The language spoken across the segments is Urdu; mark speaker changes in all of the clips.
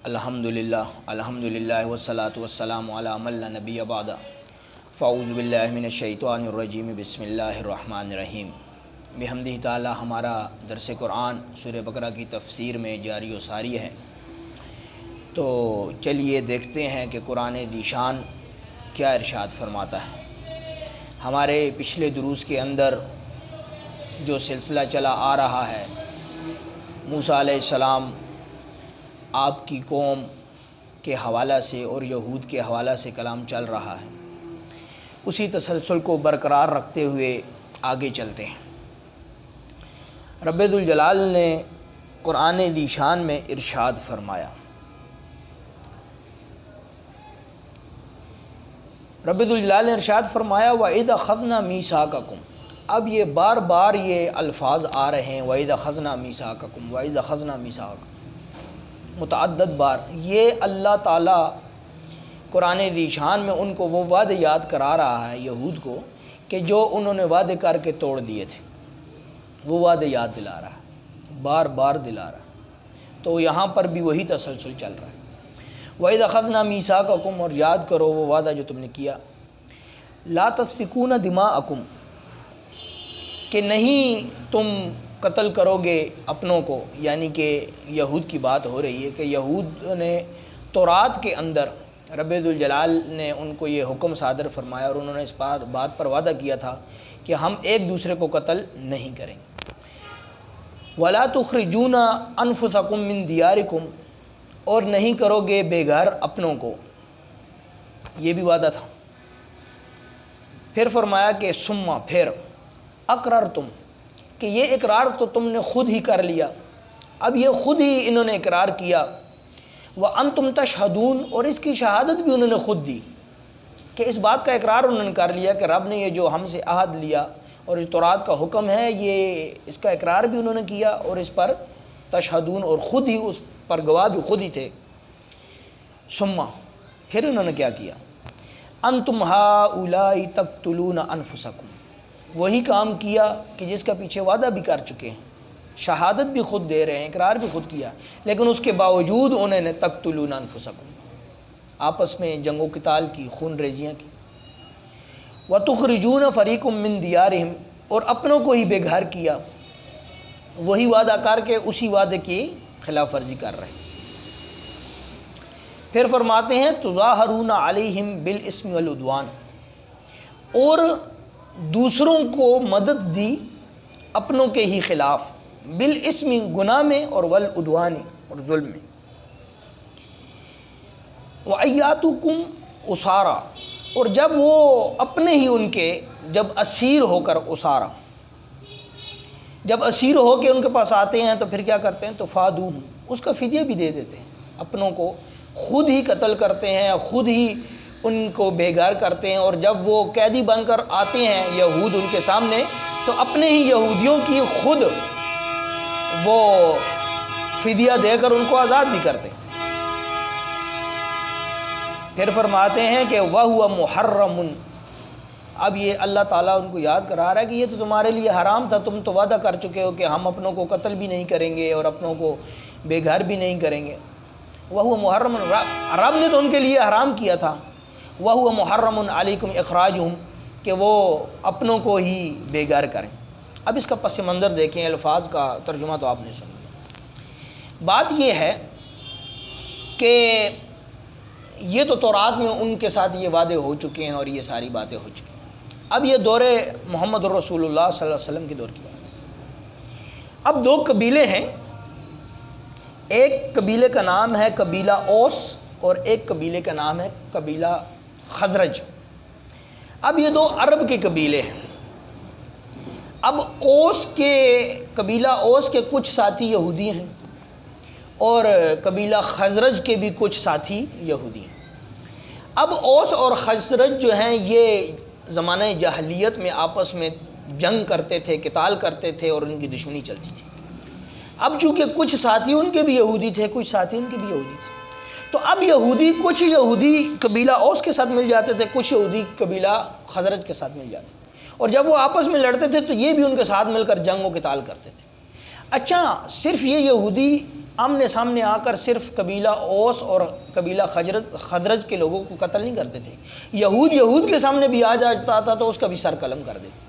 Speaker 1: الحمدللہ والصلاة والسلام علی من لا نبی بعد فاعوذ باللہ من الشیطان الرجیم بسم اللہ الرحمن الرحیم۔ بحمدہ تعالی ہمارا درس قرآن سورہ بقرہ کی تفسیر میں جاری و ساری ہے، تو چلیے دیکھتے ہیں کہ قرآن ذیشان کیا ارشاد فرماتا ہے۔ ہمارے پچھلے دروس کے اندر جو سلسلہ چلا آ رہا ہے، موسیٰ علیہ السلام آپ کی قوم کے حوالہ سے اور یہود کے حوالہ سے کلام چل رہا ہے، اسی تسلسل کو برقرار رکھتے ہوئے آگے چلتے ہیں۔ رب ذوالجلال نے قرآن ذیشان میں ارشاد فرمایا، رب ذوالجلال نے ارشاد فرمایا وَإِذْ أَخَذْنَا مِيثَاقَكُمْ۔ اب یہ بار بار یہ الفاظ آ رہے ہیں، وَإِذْ أَخَذْنَا مِيثَاقَكُمْ وَإِذْ أَخَذْنَا مِيثَاقَكُمْ، متعدد بار۔ یہ اللہ تعالیٰ قرآن ذیشان میں ان کو وہ وعدے یاد کرا رہا ہے یہود کو کہ جو انہوں نے وعدے کر کے توڑ دیے تھے، وہ وعدے یاد دلا رہا ہے، بار بار دلا رہا ہے۔ تو یہاں پر بھی وہی تسلسل چل رہا ہے، وَإِذْ أَخَذْنَا مِيثَاقَكُمْ، اور یاد کرو وہ وعدہ جو تم نے کیا، لَا تَسْفِكُونَ دِمَاءَكُمْ، کہ نہیں تم قتل کرو گے اپنوں کو، یعنی کہ یہود کی بات ہو رہی ہے کہ یہود نے تورات کے اندر رب ذوالجلال نے ان کو یہ حکم صادر فرمایا اور انہوں نے اس بات پر وعدہ کیا تھا کہ ہم ایک دوسرے کو قتل نہیں کریں گے۔ وَلَا تُخْرِجُونَ أَنفُسَكُم مِّن دِيَارِكُمْ، اور نہیں کرو گے بے گھر اپنوں کو، یہ بھی وعدہ تھا۔ پھر فرمایا کہ ثم، پھر اقررتم، کہ یہ اقرار تو تم نے خود ہی کر لیا، اب یہ خود ہی انہوں نے اقرار کیا، وَأَنْتُمْ تَشْهَدُونَ، اور اس کی شہادت بھی انہوں نے خود دی کہ اس بات کا اقرار انہوں نے کر لیا کہ رب نے یہ جو ہم سے عہد لیا اور اس تورات کا حکم ہے، یہ اس کا اقرار بھی انہوں نے کیا اور اس پر تشہدون، اور خود ہی اس پر گواہ بھی خود ہی تھے۔ ثم، پھر انہوں نے کیا کیا، انتم ہؤلاء تقتلون انفسکم، وہی کام کیا کہ جس کا پیچھے وعدہ بھی کر چکے ہیں، شہادت بھی خود دے رہے ہیں، اقرار بھی خود کیا، لیکن اس کے باوجود انہوں نے تقتلون انفسکم، آپس میں جنگ و قتال کی، خون ریزیاں کی۔ وَتُخْرِجُونَ فَرِيقٌ مِّن دِيَارِهِمْ، اور اپنوں کو ہی بے گھر کیا، وہی وعدہ کر کے اسی وعدے کی خلاف ورزی کر رہے ہیں۔ پھر فرماتے ہیں تُظَاهِرُونَ عَلَيْهِمْ بِالْإِثْمِ وَالْعُدْوَانِ، اور دوسروں کو مدد دی اپنوں کے ہی خلاف، بالاسم، گناہ میں، اور والعدوان، اور ظلم میں۔ وَأَيَّاتُكُمْ أُسَارَى، اور جب وہ اپنے ہی ان کے جب اسیر ہو کر، اسارا جب اسیر ہو کے ان کے پاس آتے ہیں تو پھر کیا کرتے ہیں، تو فادوہم، اس کا فدیہ بھی دے دیتے ہیں، اپنوں کو خود ہی قتل کرتے ہیں، خود ہی ان کو بے گھر کرتے ہیں، اور جب وہ قیدی بن کر آتے ہیں یہود ان کے سامنے تو اپنے ہی یہودیوں کی خود وہ فدیہ دے کر ان کو آزاد بھی کرتے ہیں۔ پھر فرماتے ہیں کہ وَهُوَ مُحَرَّمٌ، اب یہ اللہ تعالیٰ ان کو یاد کرا رہا ہے کہ یہ تو تمہارے لیے حرام تھا، تم تو وعدہ کر چکے ہو کہ ہم اپنوں کو قتل بھی نہیں کریں گے اور اپنوں کو بے گھر بھی نہیں کریں گے۔ وَهُوَ مُحَرَّمٌ، رب نے تو ان کے لیے حرام کیا تھا، وَهُوَ مُحَرَّمٌ عَلَيْكُمْ إِخْرَاجُهُمْ، کہ وہ اپنوں کو ہی بے گھر کریں۔ اب اس کا پس منظر دیکھیں، الفاظ کا ترجمہ تو آپ نے سن لیا۔ بات یہ ہے کہ یہ تو تورات میں ان کے ساتھ یہ وعدے ہو چکے ہیں اور یہ ساری باتیں ہو چکی ہیں۔ اب یہ دور محمد الرسول اللہ صلی اللہ علیہ وسلم کے دور کی بات ہے۔ اب دو قبیلے ہیں، ایک قبیلے کا نام ہے قبیلہ اوس اور ایک قبیلے کا نام ہے قبیلہ خزرج۔ اب یہ دو عرب کے قبیلے ہیں۔ اب اوس کے قبیلہ اوس کے کچھ ساتھی یہودی ہیں اور قبیلہ خزرج کے بھی کچھ ساتھی یہودی ہیں۔ اب اوس اور خزرج جو ہیں یہ زمانہ جاہلیت میں آپس میں جنگ کرتے تھے، قتال کرتے تھے اور ان کی دشمنی چلتی تھی۔ اب چونکہ کچھ ساتھی ان کے بھی یہودی تھے، کچھ ساتھی ان کے بھی یہودی تھے، تو اب یہودی کچھ یہودی قبیلہ اوس کے ساتھ مل جاتے تھے، کچھ یہودی قبیلہ خزرج کے ساتھ مل جاتے تھے، اور جب وہ آپس میں لڑتے تھے تو یہ بھی ان کے ساتھ مل کر جنگ و قتال کرتے تھے۔ اچھا، صرف یہ یہودی آمنے سامنے آ کر صرف قبیلہ اوس اور قبیلہ خزرج کے لوگوں کو قتل نہیں کرتے تھے، یہود کے سامنے بھی آ جاتا تھا تو اس کا بھی سر قلم کر دیتے۔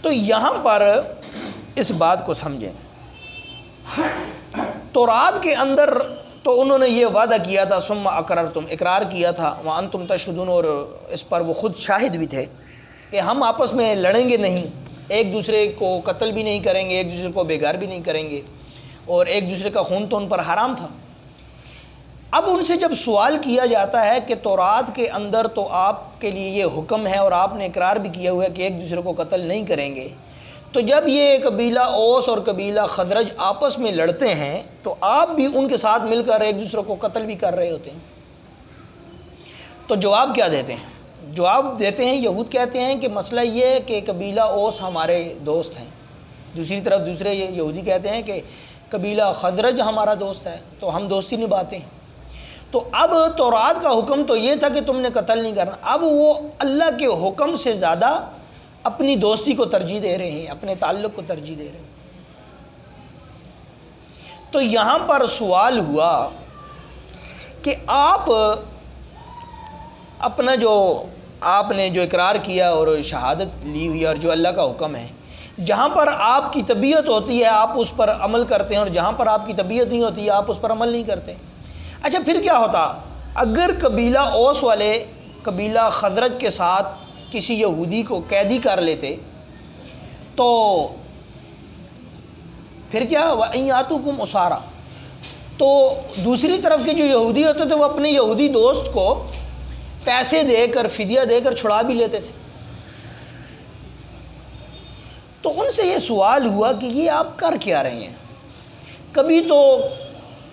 Speaker 1: تو یہاں پر اس بات کو سمجھیں، تورات کے اندر تو انہوں نے یہ وعدہ کیا تھا، ثم اقررتم، اقرار کیا تھا، وانتم تشہدون، اور اس پر وہ خود شاہد بھی تھے کہ ہم آپس میں لڑیں گے نہیں، ایک دوسرے کو قتل بھی نہیں کریں گے، ایک دوسرے کو بے گھر بھی نہیں کریں گے، اور ایک دوسرے کا خون تو ان پر حرام تھا۔ اب ان سے جب سوال کیا جاتا ہے کہ تورات کے اندر تو آپ کے لیے یہ حکم ہے اور آپ نے اقرار بھی کیا ہوا ہے کہ ایک دوسرے کو قتل نہیں کریں گے، تو جب یہ قبیلہ اوس اور قبیلہ خزرج آپس میں لڑتے ہیں تو آپ بھی ان کے ساتھ مل کر ایک دوسرے کو قتل بھی کر رہے ہوتے ہیں۔ تو جواب کیا دیتے ہیں؟ جواب دیتے ہیں، یہود کہتے ہیں کہ مسئلہ یہ ہے کہ قبیلہ اوس ہمارے دوست ہیں، دوسری طرف دوسرے یہودی کہتے ہیں کہ قبیلہ خزرج ہمارا دوست ہے، تو ہم دوستی نبھاتے ہیں۔ تو اب تورات کا حکم تو یہ تھا کہ تم نے قتل نہیں کرنا، اب وہ اللہ کے حکم سے زیادہ اپنی دوستی کو ترجیح دے رہے ہیں، اپنے تعلق کو ترجیح دے رہے ہیں۔ تو یہاں پر سوال ہوا کہ آپ اپنا جو آپ نے جو اقرار کیا اور شہادت لی ہوئی اور جو اللہ کا حکم ہے، جہاں پر آپ کی طبیعت ہوتی ہے آپ اس پر عمل کرتے ہیں، اور جہاں پر آپ کی طبیعت نہیں ہوتی ہے آپ اس پر عمل نہیں کرتے۔ اچھا پھر کیا ہوتا اگر قبیلہ اوس والے قبیلہ خزرج کے ساتھ کسی یہودی کو قیدی کر لیتے، تو پھر کیا وَإِن يَأْتُوكُمْ أُسَارَىٰ، تو دوسری طرف کے جو یہودی ہوتے تھے وہ اپنے یہودی دوست کو پیسے دے کر فدیہ دے کر چھڑا بھی لیتے تھے۔ تو ان سے یہ سوال ہوا کہ یہ آپ کر کیا رہے ہیں؟ کبھی تو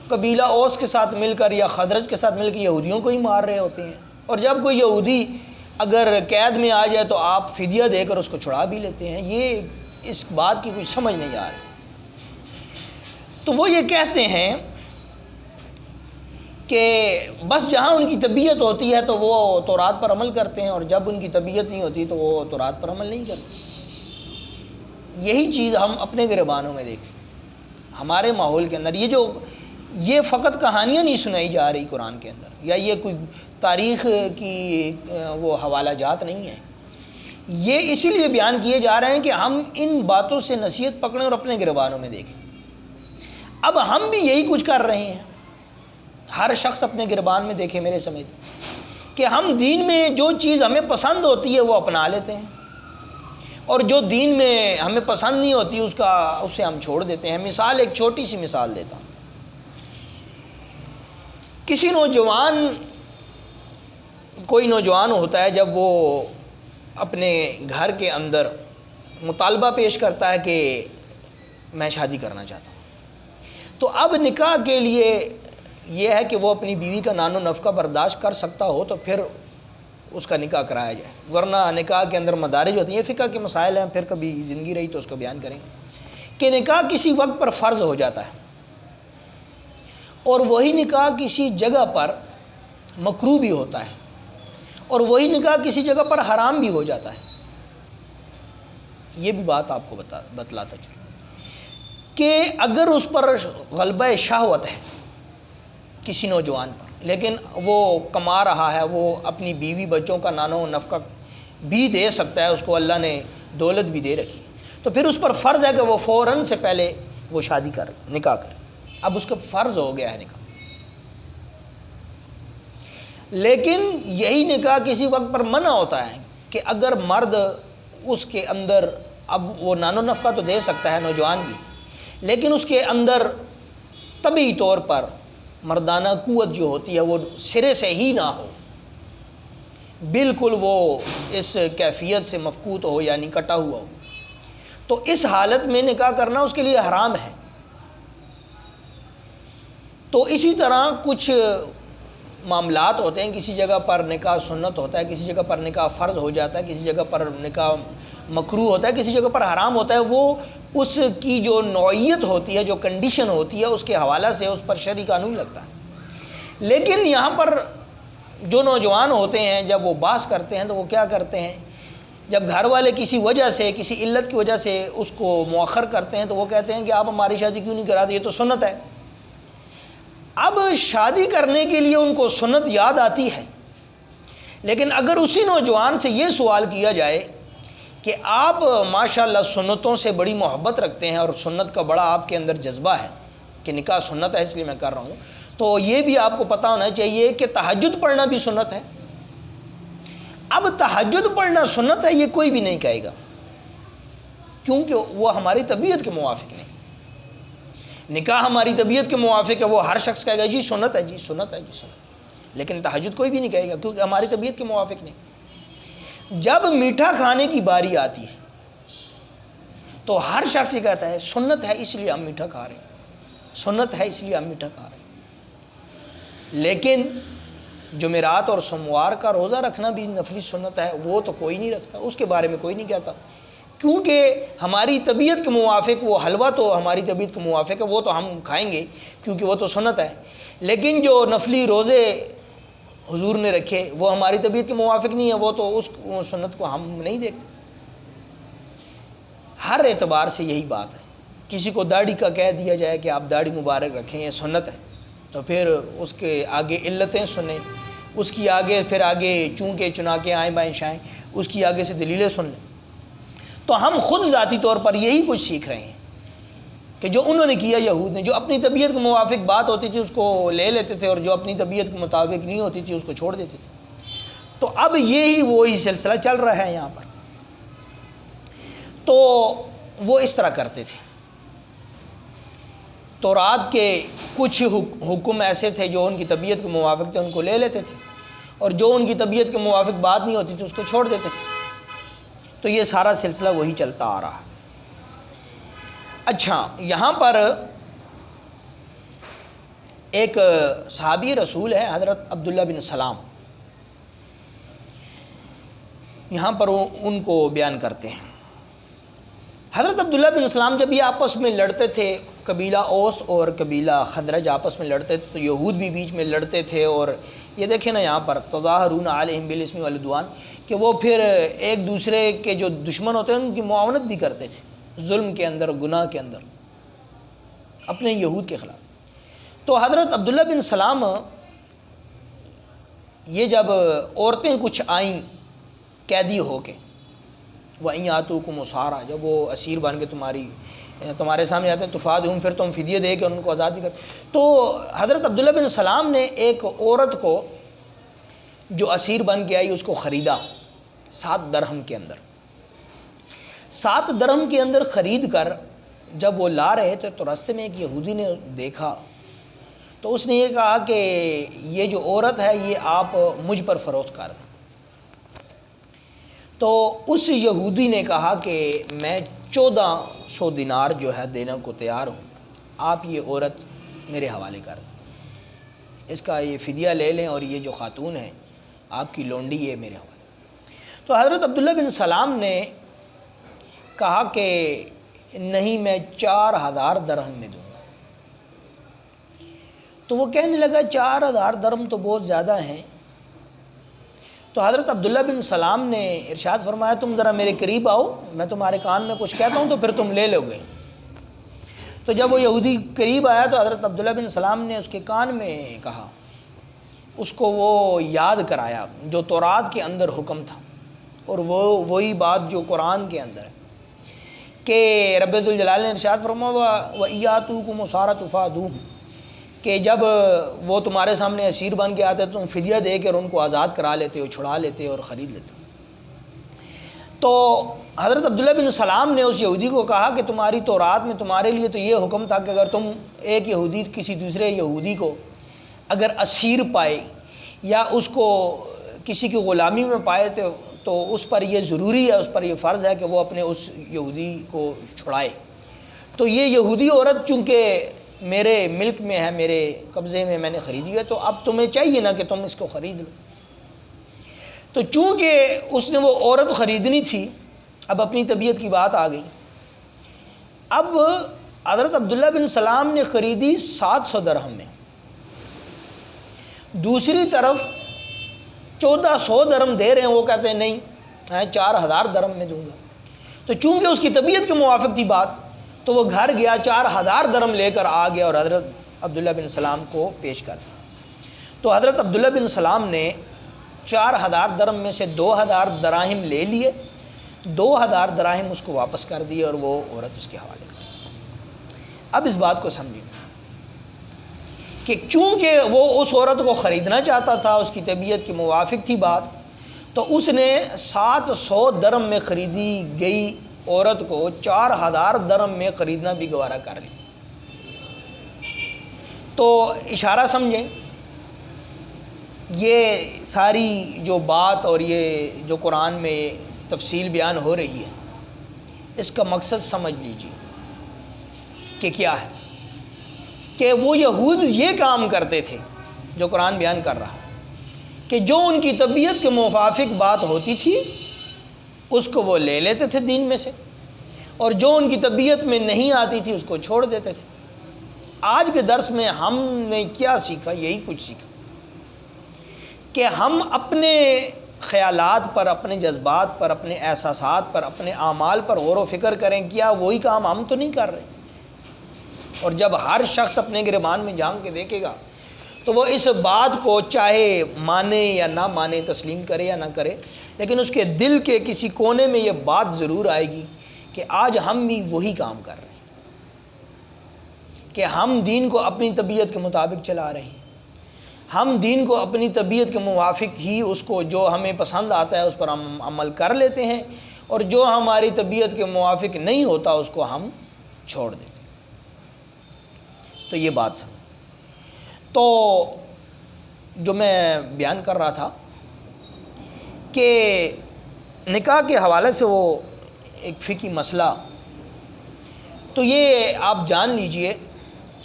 Speaker 1: قبیلہ اوس کے ساتھ مل کر یا خزرج کے ساتھ مل کر یہودیوں کو ہی مار رہے ہوتے ہیں، اور جب کوئی یہودی اگر قید میں آ جائے تو آپ فدیہ دے کر اس کو چھڑا بھی لیتے ہیں۔ یہ اس بات کی کوئی سمجھ نہیں آ رہی۔ تو وہ یہ کہتے ہیں کہ بس جہاں ان کی طبیعت ہوتی ہے تو وہ تورات پر عمل کرتے ہیں، اور جب ان کی طبیعت نہیں ہوتی تو وہ تورات پر عمل نہیں کرتے۔ یہی چیز ہم اپنے گریبانوں میں دیکھیں، ہمارے ماحول کے اندر یہ فقط کہانیاں نہیں سنائی جا رہی قرآن کے اندر، یا یہ کوئی تاریخ کی وہ حوالہ جات نہیں ہے، یہ اسی لیے بیان کیے جا رہے ہیں کہ ہم ان باتوں سے نصیحت پکڑیں اور اپنے گریبانوں میں دیکھیں۔ اب ہم بھی یہی کچھ کر رہے ہیں، ہر شخص اپنے گریبان میں دیکھے میرے سمیت، کہ ہم دین میں جو چیز ہمیں پسند ہوتی ہے وہ اپنا لیتے ہیں، اور جو دین میں ہمیں پسند نہیں ہوتی اسے ہم چھوڑ دیتے ہیں۔ مثال، ایک چھوٹی سی مثال دیتا ہوں۔ کوئی نوجوان ہوتا ہے، جب وہ اپنے گھر کے اندر مطالبہ پیش کرتا ہے کہ میں شادی کرنا چاہتا ہوں، تو اب نکاح کے لیے یہ ہے کہ وہ اپنی بیوی کا نان و نفقہ برداشت کر سکتا ہو تو پھر اس کا نکاح کرایا جائے، ورنہ نکاح کے اندر مدارج ہوتی ہیں، فقہ کے مسائل ہیں، پھر کبھی زندگی رہی تو اس کو بیان کریں گے کہ نکاح کسی وقت پر فرض ہو جاتا ہے، اور وہی نکاح کسی جگہ پر مکروہ بھی ہوتا ہے، اور وہی نکاح کسی جگہ پر حرام بھی ہو جاتا ہے۔ یہ بھی بات آپ کو بتلاتا چلوں کہ اگر اس پر غلبہ شہوت ہے کسی نوجوان پر، لیکن وہ کما رہا ہے، وہ اپنی بیوی بچوں کا نان و نفقہ بھی دے سکتا ہے، اس کو اللہ نے دولت بھی دے رکھی، تو پھر اس پر فرض ہے کہ وہ فوراً سے پہلے وہ شادی نکاح کرے۔ اب اس کا فرض ہو گیا ہے نکاح، لیکن یہی نکاح کسی وقت پر منع ہوتا ہے کہ اگر مرد اس کے اندر، اب وہ نان و نفقہ تو دے سکتا ہے نوجوان بھی، لیکن اس کے اندر طبعی طور پر مردانہ قوت جو ہوتی ہے وہ سرے سے ہی نہ ہو، بالکل وہ اس کیفیت سے مفقود ہو یعنی کٹا ہوا ہو، تو اس حالت میں نکاح کرنا اس کے لیے حرام ہے۔ تو اسی طرح کچھ معاملات ہوتے ہیں، کسی جگہ پر نکاح سنت ہوتا ہے، کسی جگہ پر نکاح فرض ہو جاتا ہے، کسی جگہ پر نکاح مکروہ ہوتا ہے، کسی جگہ پر حرام ہوتا ہے، وہ اس کی جو نوعیت ہوتی ہے، جو کنڈیشن ہوتی ہے، اس کے حوالہ سے اس پر شرعی قانون لگتا ہے۔ لیکن یہاں پر جو نوجوان ہوتے ہیں جب وہ بحث کرتے ہیں تو وہ کیا کرتے ہیں، جب گھر والے کسی وجہ سے کسی علت کی وجہ سے اس کو مؤخر کرتے ہیں تو وہ کہتے ہیں کہ آپ ہماری شادی کیوں نہیں کرا دی، یہ تو سنت ہے۔ اب شادی کرنے کے لیے ان کو سنت یاد آتی ہے، لیکن اگر اسی نوجوان سے یہ سوال کیا جائے کہ آپ ماشاءاللہ سنتوں سے بڑی محبت رکھتے ہیں اور سنت کا بڑا آپ کے اندر جذبہ ہے کہ نکاح سنت ہے اس لیے میں کر رہا ہوں، تو یہ بھی آپ کو پتہ ہونا چاہیے کہ تہجد پڑھنا بھی سنت ہے۔ اب تہجد پڑھنا سنت ہے یہ کوئی بھی نہیں کہے گا، کیونکہ وہ ہماری طبیعت کے موافق نہیں۔ نکاح ہماری طبیعت کے موافق ہے، وہ ہر شخص کہے گا جی سنت ہے، جی سنت ہے، جی سنت، لیکن تہجد کوئی بھی نہیں کہے گا کیونکہ ہماری طبیعت کے موافق نہیں۔ جب میٹھا کھانے کی باری آتی ہے تو ہر شخص یہ کہتا ہے سنت ہے اس لیے ہم میٹھا کھا رہے ہیں، سنت ہے اس لیے ہم میٹھا کھا رہے ہیں۔ لیکن جمعرات اور سوموار کا روزہ رکھنا بھی نفلی سنت ہے، وہ تو کوئی نہیں رکھتا، اس کے بارے میں کوئی نہیں کہتا، کیونکہ ہماری طبیعت کے موافق وہ حلوہ تو ہماری طبیعت کے موافق ہے، وہ تو ہم کھائیں گے کیونکہ وہ تو سنت ہے۔ لیکن جو نفلی روزے حضور نے رکھے وہ ہماری طبیعت کے موافق نہیں ہے، وہ تو اس سنت کو ہم نہیں دیکھتے۔ ہر اعتبار سے یہی بات ہے۔ کسی کو داڑھی کا کہہ دیا جائے کہ آپ داڑھی مبارک رکھیں یہ سنت ہے، تو پھر اس کے آگے علتیں سنیں، اس کی آگے پھر آگے چونکہ چنا کے آئیں بائیں شائیں، اس کی آگے سے دلیلیں سن لیں۔ تو ہم خود ذاتی طور پر یہی کچھ سیکھ رہے ہیں کہ جو انہوں نے کیا یہود نے، جو اپنی طبیعت کے موافق بات ہوتی تھی اس کو لے لیتے تھے، اور جو اپنی طبیعت کے مطابق نہیں ہوتی تھی اس کو چھوڑ دیتے تھے۔ تو اب یہی وہی سلسلہ چل رہا ہے یہاں پر۔ تو وہ اس طرح کرتے تھے۔ تورات کے کچھ حکم ایسے تھے جو ان کی طبیعت کے موافق تھے، ان کو لے لیتے تھے، اور جو ان کی طبیعت کے موافق بات نہیں ہوتی تھی اس کو چھوڑ دیتے تھے۔ تو یہ سارا سلسلہ وہی چلتا آ رہا ہے۔ اچھا، یہاں پر ایک صحابی رسول ہے حضرت عبداللہ بن سلام، یہاں پر ان کو بیان کرتے ہیں۔ حضرت عبداللہ بن سلام جب یہ آپس میں لڑتے تھے، قبیلہ اوس اور قبیلہ خزرج آپس میں لڑتے تھے، تو یہود بھی بیچ میں لڑتے تھے، اور یہ دیکھیں نا یہاں پر تظاہرون علیہم بالاسم والعدوان، کہ وہ پھر ایک دوسرے کے جو دشمن ہوتے ہیں ان کی معاونت بھی کرتے تھے ظلم کے اندر، گناہ کے اندر، اپنے یہود کے خلاف۔ تو حضرت عبداللہ بن سلام یہ جب عورتیں کچھ آئیں قیدی ہو کے، وَإِنْ يَأْتُوكُمْ أُسَارَىٰ، جب وہ اسیر بن کے تمہارے سامنے آتے ہیں، تُفَادُوهُمْ، پھر تم فدیہ دے کے ان کو آزاد بھی کرتے۔ تو حضرت عبداللہ بن سلام نے ایک عورت کو جو اسیر بن کے آئی اس کو خریدا 7 درہم کے اندر۔ 7 درہم کے اندر خرید کر جب وہ لا رہے تھے تو راستے میں ایک یہودی نے دیکھا، تو اس نے یہ کہا کہ یہ جو عورت ہے یہ آپ مجھ پر فروخت کر دیں۔ تو اس یہودی نے کہا کہ میں 1400 دینار جو ہے دینے کو تیار ہوں، آپ یہ عورت میرے حوالے کر دیں، اس کا یہ فدیہ لے لیں، اور یہ جو خاتون ہے آپ کی لونڈی یہ میرے حوالے۔ تو حضرت عبداللہ بن سلام نے کہا کہ نہیں، میں 4000 درہم میں دوں گا۔ تو وہ کہنے لگا 4000 درہم تو بہت زیادہ ہیں۔ تو حضرت عبداللہ بن سلام نے ارشاد فرمایا تم ذرا میرے قریب آؤ، میں تمہارے کان میں کچھ کہتا ہوں تو پھر تم لے لو گے۔ تو جب وہ یہودی قریب آیا تو حضرت عبداللہ بن سلام نے اس کے کان میں کہا، اس کو وہ یاد کرایا جو تورات کے اندر حکم تھا، اور وہی بات جو قرآن کے اندر ہے کہ رب ذوالجلال نے ارشاد فرمایا وَإِيَّاتُوكُمْ أُسَارَىٰ تُفَادُوهُمْ، کہ جب وہ تمہارے سامنے اسیر بن کے آتے تو تم فدیہ دے کر ان کو آزاد کرا لیتے ہو، چھڑا لیتے ہو اور خرید لیتے ہو۔ تو حضرت عبداللہ بن سلام نے اس یہودی کو کہا کہ تمہاری تورات میں تمہارے لیے تو یہ حکم تھا کہ اگر تم ایک یہودی کسی دوسرے یہودی کو اگر اسیر پائے یا اس کو کسی کی غلامی میں پائے تو اس پر یہ ضروری ہے، اس پر یہ فرض ہے کہ وہ اپنے اس یہودی کو چھڑائے۔ تو یہ یہودی عورت چونکہ میرے ملک میں ہے، میرے قبضے میں، میں نے خریدی ہے، تو اب تمہیں چاہیے نا کہ تم اس کو خرید لو۔ تو چونکہ اس نے وہ عورت خریدنی تھی، اب اپنی طبیعت کی بات آ گئی۔ اب حضرت عبداللہ بن سلام نے خریدی 700 درہم میں، دوسری طرف 1400 درہم دے رہے ہیں، وہ کہتے ہیں نہیں 4,000 درہم میں دوں گا۔ تو چونکہ اس کی طبیعت کے موافق تھی بات، تو وہ گھر گیا، 4,000 درہم لے کر آ گیا اور حضرت عبداللہ بن سلام کو پیش کر دیا۔ تو حضرت عبداللہ بن سلام نے 4,000 درہم میں سے 2,000 دراہم لے لیے، 2,000 دراہم اس کو واپس کر دیے اور وہ عورت اس کے حوالے کر دی۔ اب اس بات کو سمجھیں کہ چونکہ وہ اس عورت کو خریدنا چاہتا تھا، اس کی طبیعت کے موافق تھی بات، تو اس نے 700 درہم میں خریدی گئی عورت کو 4,000 درہم میں خریدنا بھی گوارا کر لیا۔ تو اشارہ سمجھیں، یہ ساری جو بات اور یہ جو قرآن میں تفصیل بیان ہو رہی ہے، اس کا مقصد سمجھ لیجیے کہ کیا ہے، کہ وہ یہود یہ کام کرتے تھے جو قرآن بیان کر رہا، کہ جو ان کی طبیعت کے موافق بات ہوتی تھی اس کو وہ لے لیتے تھے دین میں سے، اور جو ان کی طبیعت میں نہیں آتی تھی اس کو چھوڑ دیتے تھے۔ آج کے درس میں ہم نے کیا سیکھا؟ یہی کچھ سیکھا کہ ہم اپنے خیالات پر، اپنے جذبات پر، اپنے احساسات پر، اپنے اعمال پر غور و فکر کریں، کیا وہی کام ہم تو نہیں کر رہے؟ اور جب ہر شخص اپنے گریبان میں جھانک کے دیکھے گا تو وہ اس بات کو چاہے مانے یا نہ مانے، تسلیم کرے یا نہ کرے، لیکن اس کے دل کے کسی کونے میں یہ بات ضرور آئے گی کہ آج ہم بھی وہی کام کر رہے ہیں، کہ ہم دین کو اپنی طبیعت کے مطابق چلا رہے ہیں، ہم دین کو اپنی طبیعت کے موافق ہی اس کو جو ہمیں پسند آتا ہے اس پر ہم عمل کر لیتے ہیں، اور جو ہماری طبیعت کے موافق نہیں ہوتا اس کو ہم چھوڑ دیتے ہیں۔ تو یہ بات سمجھ۔ تو جو میں بیان کر رہا تھا کہ نکاح کے حوالے سے وہ ایک فقہی مسئلہ، تو یہ آپ جان لیجئے،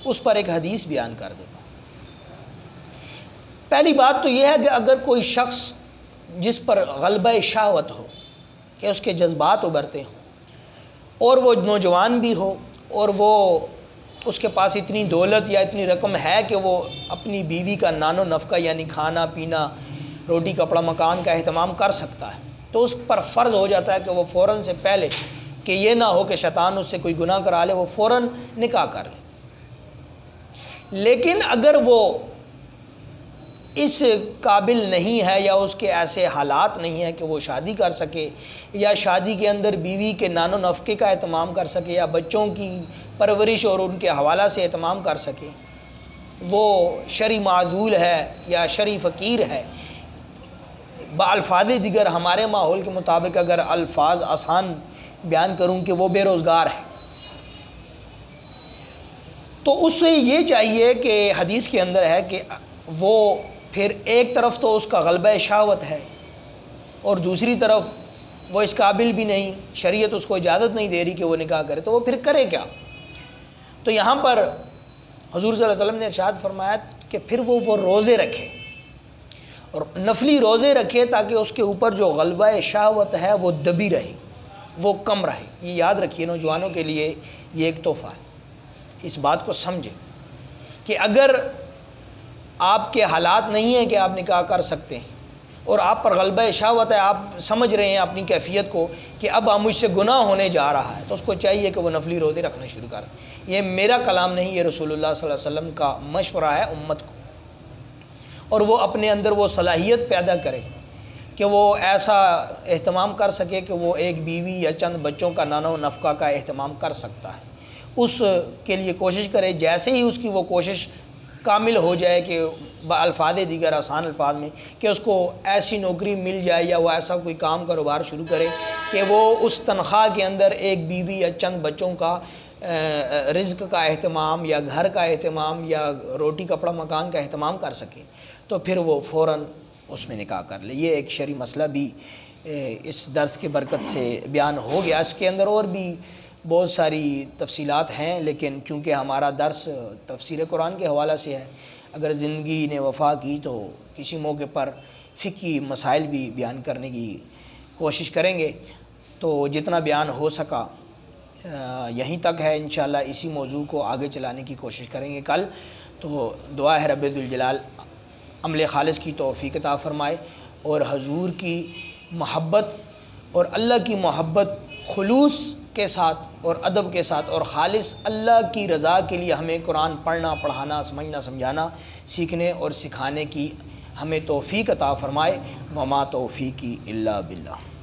Speaker 1: اس پر ایک حدیث بیان کر دیتا ہوں۔ پہلی بات تو یہ ہے کہ اگر کوئی شخص جس پر غلبہ شہوت ہو، کہ اس کے جذبات ابھرتے ہوں، اور وہ نوجوان بھی ہو، اور وہ اس کے پاس اتنی دولت یا اتنی رقم ہے کہ وہ اپنی بیوی کا نان و نفقہ یعنی کھانا پینا، روٹی کپڑا مکان کا اہتمام کر سکتا ہے، تو اس پر فرض ہو جاتا ہے کہ وہ فوراً سے پہلے، کہ یہ نہ ہو کہ شیطان اس سے کوئی گناہ کرا لے، وہ فوراً نکاح کر لے۔ لیکن اگر وہ اس قابل نہیں ہے یا اس کے ایسے حالات نہیں ہیں کہ وہ شادی کر سکے، یا شادی کے اندر بیوی کے نان و نفقے کا اہتمام کر سکے، یا بچوں کی پرورش اور ان کے حوالہ سے اہتمام کر سکے، وہ شرعی معذول ہے یا شرعی فقیر ہے، بالفاظ دیگر ہمارے ماحول کے مطابق اگر الفاظ آسان بیان کروں کہ وہ بے روزگار ہے، تو اس سے یہ چاہیے کہ حدیث کے اندر ہے کہ وہ پھر ایک طرف تو اس کا غلبہ شہوت ہے، اور دوسری طرف وہ اس قابل بھی نہیں، شریعت اس کو اجازت نہیں دے رہی کہ وہ نکاح کرے، تو وہ پھر کرے کیا؟ تو یہاں پر حضور صلی اللہ علیہ وسلم نے ارشاد فرمایا کہ پھر وہ روزے رکھے، اور نفلی روزے رکھے، تاکہ اس کے اوپر جو غلبہ شہوت ہے وہ دبی رہے، وہ کم رہے۔ یہ یاد رکھیے، نوجوانوں کے لیے یہ ایک تحفہ ہے، اس بات کو سمجھیں کہ اگر آپ کے حالات نہیں ہیں کہ آپ نکاح کر سکتے ہیں، اور آپ پر غلبہ شہوت ہے، آپ سمجھ رہے ہیں اپنی کیفیت کو کہ اب مجھ سے گناہ ہونے جا رہا ہے، تو اس کو چاہیے کہ وہ نفلی روزے رکھنا شروع کر۔ یہ میرا کلام نہیں، یہ رسول اللہ صلی اللہ علیہ وسلم کا مشورہ ہے امت کو، اور وہ اپنے اندر وہ صلاحیت پیدا کرے کہ وہ ایسا اہتمام کر سکے کہ وہ ایک بیوی یا چند بچوں کا نان و نفقہ کا اہتمام کر سکتا ہے، اس کے لیے کوشش کرے۔ جیسے ہی اس کی وہ کوشش کامل ہو جائے کہ الفاظ دیگر آسان الفاظ میں کہ اس کو ایسی نوکری مل جائے یا وہ ایسا کوئی کام کاروبار شروع کرے کہ وہ اس تنخواہ کے اندر ایک بیوی یا چند بچوں کا رزق کا اہتمام یا گھر کا اہتمام یا روٹی کپڑا مکان کا اہتمام کر سکے، تو پھر وہ فوراً اس میں نکاح کر لے۔ یہ ایک شرعی مسئلہ بھی اس درس کی برکت سے بیان ہو گیا۔ اس کے اندر اور بھی بہت ساری تفصیلات ہیں، لیکن چونکہ ہمارا درس تفسیر قرآن کے حوالہ سے ہے، اگر زندگی نے وفا کی تو کسی موقع پر فقہی مسائل بھی بیان کرنے کی کوشش کریں گے۔ تو جتنا بیان ہو سکا یہیں تک ہے، انشاءاللہ اسی موضوع کو آگے چلانے کی کوشش کریں گے کل۔ تو دعا ہے رب ذوالجلال عمل خالص کی توفیق عطا فرمائے، اور حضور کی محبت اور اللہ کی محبت خلوص کے ساتھ اور ادب کے ساتھ اور خالص اللہ کی رضا کے لیے ہمیں قرآن پڑھنا، پڑھانا، سمجھنا، سمجھانا، سیکھنے اور سکھانے کی ہمیں توفیق عطا فرمائے۔ وما توفیقی الا باللہ۔